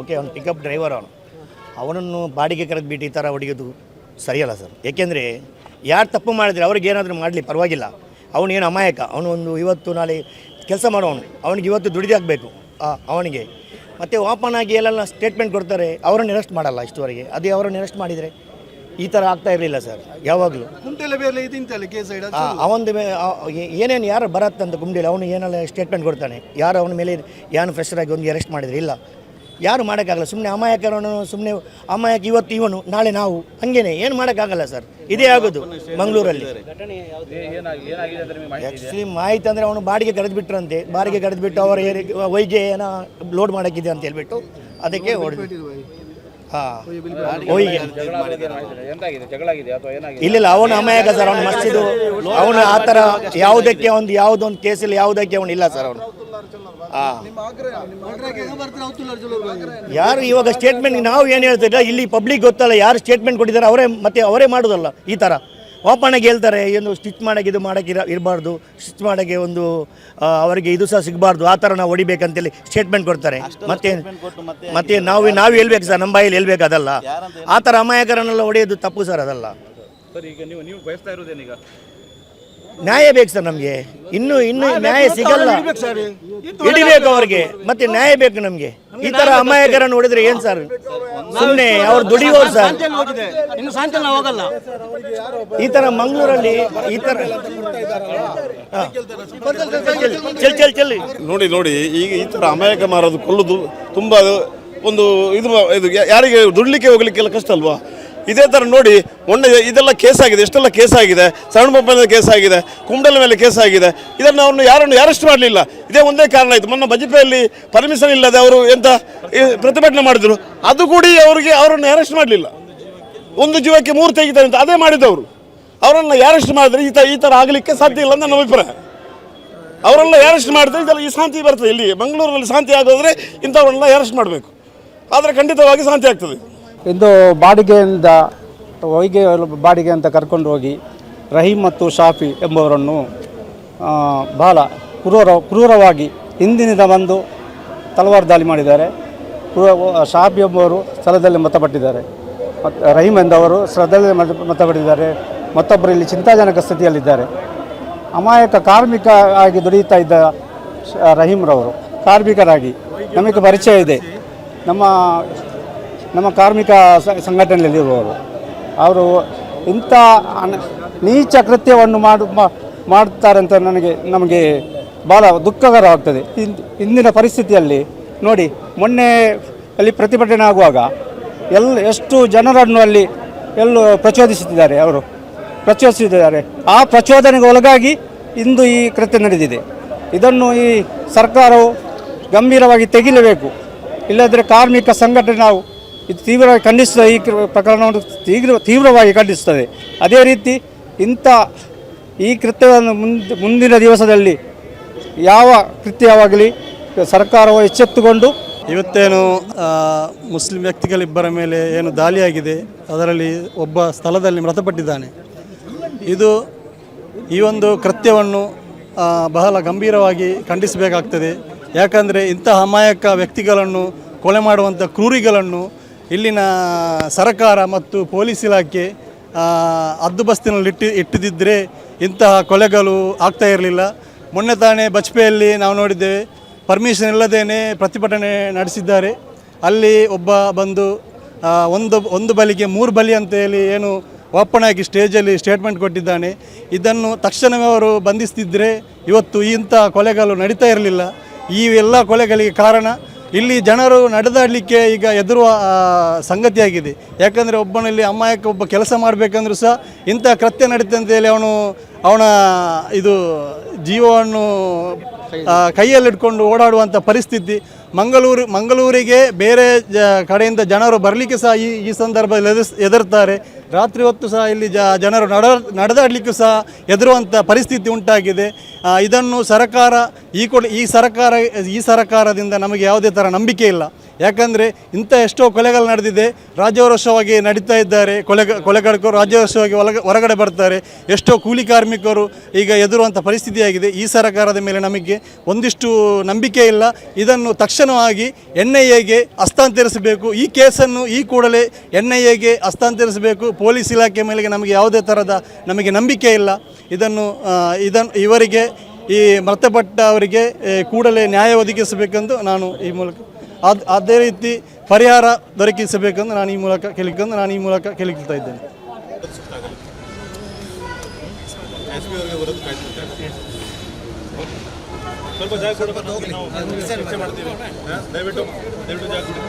Okay, ಅವನು pickup driver, ಅವನನ್ನು ಬಾಡಿಗೆ ಕರೆದ್ಬಿಟ್ಟು ಈ ಥರ ಹೊಡೆಯೋದು ಸರಿಯಲ್ಲ ಸರ್. ಏಕೆಂದರೆ ಯಾರು ತಪ್ಪು ಮಾಡಿದರೆ ಅವ್ರಿಗೆ ಏನಾದರೂ ಮಾಡಲಿ ಪರವಾಗಿಲ್ಲ. ಅವನೇನು ಅಮಾಯಕ, ಅವನು ಒಂದು ಇವತ್ತು ನಾಳೆ ಕೆಲಸ ಮಾಡೋನು, ಅವನಿಗೆ ಇವತ್ತು ದುಡಿದಾಗಬೇಕು ಅವನಿಗೆ. ಮತ್ತು ಓಪನ್ ಆಗಿ ಎಲ್ಲ ಸ್ಟೇಟ್ಮೆಂಟ್ ಕೊಡ್ತಾರೆ, ಅವರನ್ನು ಅರೆಸ್ಟ್ ಮಾಡಲ್ಲ ಇಷ್ಟುವರೆಗೆ. ಅದೇ ಅವರನ್ನು ಅರೆಸ್ಟ್ ಮಾಡಿದರೆ ಈ ಥರ ಆಗ್ತಾ ಇರಲಿಲ್ಲ ಸರ್. ಯಾವಾಗಲೂ ಅವನದು ಏನೇನು ಯಾರು ಬರತ್ತಂತ ಗುಂಡಿಲ್ಲ, ಅವನು ಏನೆಲ್ಲ ಸ್ಟೇಟ್ಮೆಂಟ್ ಕೊಡ್ತಾನೆ. ಯಾರು ಅವನ ಮೇಲೆ ಏನು ಫ್ರೆಶರ್ ಆಗಿ ಒಂದು ಅರೆಸ್ಟ್ ಮಾಡಿದರೆ ಇಲ್ಲ, ಯಾರು ಮಾಡೋಕ್ಕಾಗಲ್ಲ. ಸುಮ್ಮನೆ ಅಮಾಯಕರನ್ನು ಸುಮ್ಮನೆ ಅಮಾಯಕ ಇವತ್ತು ಇವನು ನಾಳೆ ನಾವು ಹಂಗೇನೆ ಏನು ಮಾಡೋಕ್ಕಾಗಲ್ಲ ಸರ್. ಇದೇ ಆಗೋದು ಮಂಗಳೂರಲ್ಲಿ. ಆ್ಯಕ್ಚುಲಿ ಮಾಹಿತಿ ಅಂದರೆ ಅವನು ಬಾಡಿಗೆ ಕರೆದುಬಿಟ್ರಂತೆ, ಬಾಡಿಗೆ ಕರೆದುಬಿಟ್ಟು ಅವರ ವೈಗೆ ಏನೋ ಲೋಡ್ ಮಾಡೋಕ್ಕಿದೆ ಅಂತ ಹೇಳ್ಬಿಟ್ಟು ಅದಕ್ಕೆ ಹೊಡೆದು. ಇಲ್ಲ, ಅವನು ಅಮಾಯಕ ಸರ್. ಅವನು ಮಸ್ತಿದು ಅವನು ಆ ಥರ ಯಾವುದಕ್ಕೆ ಒಂದು ಯಾವುದೊಂದು ಕೇಸಲ್ಲಿ ಯಾವುದಕ್ಕೆ ಅವನು ಇಲ್ಲ ಸರ್. ಅವನು ಯಾರು ಇವಾಗ ಸ್ಟೇಟ್ಮೆಂಟ್ ನಾವು ಏನು ಹೇಳ್ತಿಲ್ಲ, ಇಲ್ಲಿ ಪಬ್ಲಿಕ್ ಗೊತ್ತಲ್ಲ ಯಾರು ಸ್ಟೇಟ್ಮೆಂಟ್ ಕೊಟ್ಟಿದ್ದಾರೆ, ಅವರೇ ಮಾಡೋದಲ್ಲ. ಈ ಥರ ಓಪನಾಗಿ ಹೇಳ್ತಾರೆ, ಏನು ಸ್ಟಿಚ್ ಮಾಡೋಕ್ಕೆ ಇದು ಮಾಡೋಕ್ಕೆ ಇರಬಾರ್ದು, ಸ್ಟಿಚ್ ಮಾಡೋಕ್ಕೆ ಒಂದು ಅವರಿಗೆ ಇದು ಸಹ ಸಿಗಬಾರ್ದು, ಆ ಥರ ನಾವು ಹೊಡಿಬೇಕಂತೇಳಿ ಸ್ಟೇಟ್ಮೆಂಟ್ ಕೊಡ್ತಾರೆ. ಮತ್ತೆ ನಾವು ಹೇಳ್ಬೇಕು ಸರ್, ನಮ್ಮ ಬಾಯಲ್ಲಿ ಹೇಳ್ಬೇಕು. ಅದಲ್ಲ, ಆ ಥರ ಅಮಾಯಕರನ್ನೆಲ್ಲ ಹೊಡೆಯೋದು ತಪ್ಪು ಸರ್. ಅದಲ್ಲ ಸರ್. ಈಗ ನೀವು ಬಯಸ್ತಾ ಇರೋದೇನೀಗ ನ್ಯಾಯ ಬೇಕು ಸರ್. ನಮಗೆ ಇನ್ನೂ ನ್ಯಾಯ ಸಿಗಲ್ಲ, ಹಿಡಿಬೇಕು ಅವ್ರಿಗೆ, ಮತ್ತೆ ನ್ಯಾಯ ಬೇಕು ನಮಗೆ. ಈ ತರ ಅಮಾಯಕರನ್ನು ನೋಡಿದ್ರೆ ಏನ್ ಸರ್, ಸುಮ್ಮನೆ ಅವ್ರು ದುಡಿಯೋರು ಸರ್. ಈ ತರ ಮಂಗಳೂರಲ್ಲಿ ಈ ತರ ನೋಡಿ ಈಗ ಈ ತರ ಅಮಾಯಕ ಮಾರೋದು, ಕೊಲ್ಲೋದು ತುಂಬಾ ಒಂದು ಇದು ಯಾರಿಗೆ ದುಡ್ಲಿಕ್ಕೆ ಹೋಗ್ಲಿಕ್ಕೆಲ್ಲ ಕಷ್ಟ ಅಲ್ವಾ? ಇದೇ ಥರ ನೋಡಿ, ಮೊನ್ನೆ ಇದೆಲ್ಲ ಕೇಸ್ ಆಗಿದೆ, ಎಷ್ಟೆಲ್ಲ ಕೇಸ್ ಆಗಿದೆ. ಸಣ್ಣ ಪಪ್ಪನ ಕೇಸ್ ಆಗಿದೆ, ಕುಂಡಲ ಮೇಲೆ ಕೇಸ್ ಆಗಿದೆ. ಇದನ್ನು ಯಾರನ್ನು ಅರೆಸ್ಟ್ ಮಾಡಲಿಲ್ಲ. ಇದೇ ಒಂದೇ ಕಾರಣ ಆಯಿತು. ಮೊನ್ನೆ ಬಜಪೆಯಲ್ಲಿ ಪರ್ಮಿಷನ್ ಇಲ್ಲದೆ ಅವರು ಎಂತ ಪ್ರತಿಭಟನೆ ಮಾಡಿದ್ರು, ಅದು ಕೂಡ ಅವರನ್ನು ಅರೆಸ್ಟ್ ಮಾಡಲಿಲ್ಲ. ಒಂದು ಜೀವಕ್ಕೆ 3 ತೆಗಿತಾರೆ ಅಂತ ಅದೇ ಮಾಡಿದವರು. ಅವರನ್ನು ಅರೆಸ್ಟ್ ಮಾಡಿದ್ರೆ ಈ ಥರ ಆಗಲಿಕ್ಕೆ ಸಾಧ್ಯ ಇಲ್ಲ ಅಂತ ನನ್ನ ಅಭಿಪ್ರಾಯ. ಅವರೆಲ್ಲ ಅರೆಸ್ಟ್ ಮಾಡಿದ್ರೆ ಇದೆಲ್ಲ ಈ ಶಾಂತಿ ಬರ್ತದೆ. ಇಲ್ಲಿ ಮಂಗಳೂರಲ್ಲಿ ಶಾಂತಿ ಆಗೋದ್ರೆ ಇಂಥವ್ರನ್ನೆಲ್ಲ ಅರೆಸ್ಟ್ ಮಾಡಬೇಕು, ಆದರೆ ಖಂಡಿತವಾಗಿ ಶಾಂತಿ ಆಗ್ತದೆ. ಇಂದು ಬಾಡಿಗೆ ಅಂತ ಕರ್ಕೊಂಡು ಹೋಗಿ ರಹೀಮ್ ಮತ್ತು ಶಾಫಿ ಎಂಬುವರನ್ನು ಬಹಳ ಕ್ರೂರವಾಗಿ ಹಿಂದಿನಿಂದ ಬಂದು ತಲವಾರು ದಾಳಿ ಮಾಡಿದ್ದಾರೆ. ಶಾಫಿ ಎಂಬುವರು ಸ್ಥಳದಲ್ಲಿ ಮೃತಪಟ್ಟಿದ್ದಾರೆ, ಮತ್ತು ರಹೀಮ್ ಎಂದವರು ಸ್ಥಳದಲ್ಲಿ ಮೃತಪಟ್ಟಿದ್ದಾರೆ. ಮತ್ತೊಬ್ಬರು ಇಲ್ಲಿ ಚಿಂತಾಜನಕ ಸ್ಥಿತಿಯಲ್ಲಿದ್ದಾರೆ. ಅಮಾಯಕ ಕಾರ್ಮಿಕ ಆಗಿ ದುಡಿಯುತ್ತಾ ಇದ್ದ ರಹೀಮ್ರವರು ಕಾರ್ಮಿಕರಾಗಿ ನಮಗೆ ಪರಿಚಯ ಇದೆ. ನಮ್ಮ ಕಾರ್ಮಿಕ ಸಂಘಟನೆಯಲ್ಲಿರುವವರು ಅವರು ಇಂಥ ನೀಚ ಕೃತ್ಯವನ್ನು ಮಾಡುತ್ತಾರೆ ಅಂತ ನಮಗೆ ಭಾಳ ದುಃಖಕರವಾಗ್ತದೆ. ಇಂದಿನ ಪರಿಸ್ಥಿತಿಯಲ್ಲಿ ನೋಡಿ, ಮೊನ್ನೆ ಅಲ್ಲಿ ಪ್ರತಿಭಟನೆ ಆಗುವಾಗ ಎಷ್ಟು ಜನರನ್ನು ಅಲ್ಲಿ ಪ್ರಚೋದಿಸುತ್ತಿದ್ದಾರೆ. ಆ ಪ್ರಚೋದನೆಗೆ ಒಳಗಾಗಿ ಇಂದು ಈ ಕೃತ್ಯ ನಡೆದಿದೆ. ಇದನ್ನು ಈ ಸರ್ಕಾರವು ಗಂಭೀರವಾಗಿ ತೆಗಿಲೇಬೇಕು. ಇಲ್ಲದ್ರೆ ಕಾರ್ಮಿಕ ಸಂಘಟನೆ ನಾವು ಇದು ತೀವ್ರವಾಗಿ ಖಂಡಿಸ್ತದೆ. ಈ ಪ್ರಕರಣವನ್ನು ತೀವ್ರವಾಗಿ ಖಂಡಿಸ್ತದೆ. ಅದೇ ರೀತಿ ಈ ಕೃತ್ಯವನ್ನು ಮುಂದಿನ ದಿವಸದಲ್ಲಿ ಯಾವ ಕೃತ್ಯವಾಗಲಿ ಸರ್ಕಾರವು ಎಚ್ಚೆತ್ತುಕೊಂಡು, ಇವತ್ತೇನು ಮುಸ್ಲಿಂ ವ್ಯಕ್ತಿಗಳಿಬ್ಬರ ಮೇಲೆ ಏನು ದಾಳಿಯಾಗಿದೆ, ಅದರಲ್ಲಿ ಒಬ್ಬ ಸ್ಥಳದಲ್ಲಿ ಮೃತಪಟ್ಟಿದ್ದಾನೆ. ಈ ಒಂದು ಕೃತ್ಯವನ್ನು ಬಹಳ ಗಂಭೀರವಾಗಿ ಖಂಡಿಸಬೇಕಾಗ್ತದೆ. ಯಾಕಂದರೆ ಇಂತಹ ಅಮಾಯಕ ವ್ಯಕ್ತಿಗಳನ್ನು ಕೊಲೆ ಮಾಡುವಂಥ ಕ್ರೂರಿಗಳನ್ನು ಇಲ್ಲಿನ ಸರ್ಕಾರ ಮತ್ತು ಪೊಲೀಸ್ ಇಲಾಖೆ ಹದ್ದುಬಸ್ತಿನಲ್ಲಿ ಇಟ್ಟಿದ್ದರೆ ಇಂತಹ ಕೊಲೆಗಳು ಆಗ್ತಾ ಇರಲಿಲ್ಲ. ಮೊನ್ನೆ ತಾನೇ ಬಜ್ಪೆಯಲ್ಲಿ ನಾವು ನೋಡಿದ್ದೇವೆ, ಪರ್ಮಿಷನ್ ಇಲ್ಲದೇನೆ ಪ್ರತಿಭಟನೆ ನಡೆಸಿದ್ದಾರೆ. ಅಲ್ಲಿ ಒಬ್ಬ ಬಂದು ಒಂದು ಬಲಿಗೆ 3 ಬಲಿ ಅಂತ ಹೇಳಿ ಏನು ಓಪನ್ ಆಗಿ ಸ್ಟೇಜಲ್ಲಿ ಸ್ಟೇಟ್ಮೆಂಟ್ ಕೊಟ್ಟಿದ್ದಾನೆ. ಇದನ್ನು ತಕ್ಷಣವೇ ಅವರು ಬಂಧಿಸ್ತಿದ್ದರೆ ಇವತ್ತು ಇಂಥ ಕೊಲೆಗಳು ನಡೀತಾ ಇರಲಿಲ್ಲ. ಈ ಎಲ್ಲ ಕೊಲೆಗಳಿಗೆ ಕಾರಣ ಇಲ್ಲಿ ಜನರು ನಡೆದಾಡಲಿಕ್ಕೆ ಈಗ ಹೆದರುವ ಸಂಗತಿಯಾಗಿದೆ. ಯಾಕಂದರೆ ಒಬ್ಬನಲ್ಲಿ ಅಮಾಯಕ ಒಬ್ಬ ಕೆಲಸ ಮಾಡಬೇಕಂದ್ರೂ ಸಹ ಇಂಥ ಕೃತ್ಯ ನಡೀತದೆ ಅಂತೇಳಿ ಅವನ ಜೀವವನ್ನು ಕೈಯಲ್ಲಿಟ್ಕೊಂಡು ಓಡಾಡುವಂಥ ಪರಿಸ್ಥಿತಿ ಮಂಗಳೂರಿಗೆ ಬೇರೆ ಕಡೆಯಿಂದ ಜನರು ಬರಲಿಕ್ಕೆ ಸಹ ಈ ಸಂದರ್ಭದಲ್ಲಿ ಎದುರ್ತಾರೆ. ರಾತ್ರಿ ಹೊತ್ತು ಸಹ ಇಲ್ಲಿ ಜನರು ನಡೆದಾಡಲಿಕ್ಕೂ ಸಹ ಹೆದರುವಂಥ ಪರಿಸ್ಥಿತಿ ಉಂಟಾಗಿದೆ. ಇದನ್ನು ಈ ಸರ್ಕಾರದಿಂದ ನಮಗೆ ಯಾವುದೇ ಥರ ನಂಬಿಕೆ ಇಲ್ಲ. ಯಾಕಂದರೆ ಇಂಥ ಎಷ್ಟೋ ಕೊಲೆಗಳು ನಡೆದಿದೆ, ರಾಜ್ಯರೋಷವಾಗಿ ನಡೀತಾ ಇದ್ದಾರೆ. ಕೊಲೆಗಡಕರು ರಾಜ್ಯರೋಷವಾಗಿ ಹೊರಗಡೆ ಬರ್ತಾರೆ. ಎಷ್ಟೋ ಕೂಲಿ ಕಾರ್ಮಿಕರು ಈಗ ಎದುರುವಂಥ ಪರಿಸ್ಥಿತಿಯಾಗಿದೆ. ಈ ಸರ್ಕಾರದ ಮೇಲೆ ನಮಗೆ ಒಂದಿಷ್ಟು ನಂಬಿಕೆ ಇಲ್ಲ. ಇದನ್ನು ತಕ್ಷಣವಾಗಿ NIAಗೆ ಹಸ್ತಾಂತರಿಸಬೇಕು. ಈ ಕೇಸನ್ನು ಈ ಕೂಡಲೇ NIAಗೆ ಹಸ್ತಾಂತರಿಸಬೇಕು. ಪೊಲೀಸ್ ಇಲಾಖೆ ಮೇಲೆ ನಮಗೆ ಯಾವುದೇ ಥರದ ನಮಗೆ ನಂಬಿಕೆ ಇಲ್ಲ. ಇವರಿಗೆ ಈ ಮೃತಪಟ್ಟ ಅವರಿಗೆ ಕೂಡಲೇ ನ್ಯಾಯ ಒದಗಿಸಬೇಕೆಂದು ನಾನು ಈ ಮೂಲಕ ಅದೇ ರೀತಿ ಪರಿಹಾರ ದೊರಕಿಸಬೇಕೆಂದು ನಾನು ಈ ಮೂಲಕ ಕೇಳಿಕೊಳ್ತಾ ಇದ್ದೇನೆ. ಸ್ವಲ್ಪ ಜಾಗ ಕೊಡಬೇಕು, ನಾವು ಚರ್ಚೆ ಮಾಡ್ತೀವಿ. ದಯವಿಟ್ಟು ಜಾಗ ಕೊಡಿ.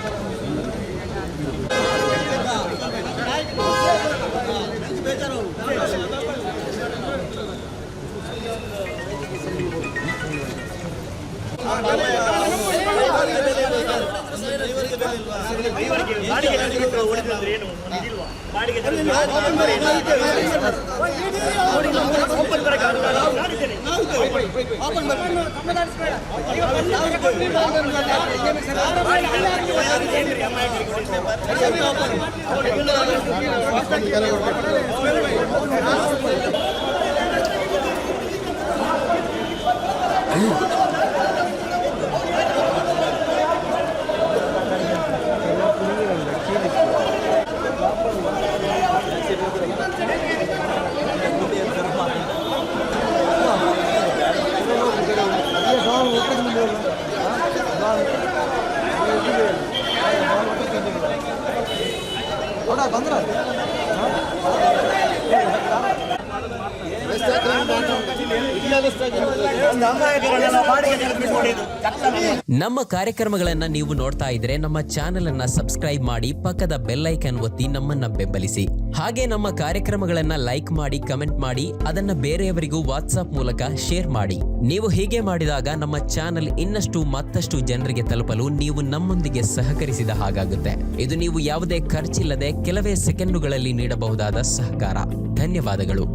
ನಮ್ಮ ಕಾರ್ಯಕ್ರಮಗಳನ್ನ ನೀವು ನೋಡ್ತಾ ಇದ್ರೆ ನಮ್ಮ ಚಾನೆಲ್ ಅನ್ನ ಸಬ್ಸ್ಕ್ರೈಬ್ ಮಾಡಿ, ಪಕ್ಕದ ಬೆಲ್ ಐಕಾನ್ ಒತ್ತಿ ನಮ್ಮನ್ನ ಬೆಂಬಲಿಸಿ. ಹಾಗೆ ನಮ್ಮ ಕಾರ್ಯಕ್ರಮಗಳನ್ನ ಲೈಕ್ ಮಾಡಿ, ಕಮೆಂಟ್ ಮಾಡಿ, ಅದನ್ನ ಬೇರೆಯವರಿಗೂ ವಾಟ್ಸ್ಆಪ್ ಮೂಲಕ ಶೇರ್ ಮಾಡಿ. ನೀವು ಹೀಗೆ ಮಾಡಿದಾಗ ನಮ್ಮ ಚಾನೆಲ್ ಇನ್ನಷ್ಟು ಮತ್ತಷ್ಟು ಜನರಿಗೆ ತಲುಪಲು ನೀವು ನಮ್ಮೊಂದಿಗೆ ಸಹಕರಿಸಿದ ಹಾಗಾಗುತ್ತೆ. ಇದು ನೀವು ಯಾವುದೇ ಖರ್ಚಿಲ್ಲದೆ ಕೆಲವೇ ಸೆಕೆಂಡುಗಳಲ್ಲಿ ನೀಡಬಹುದಾದ ಸಹಕಾರ. ಧನ್ಯವಾದಗಳು.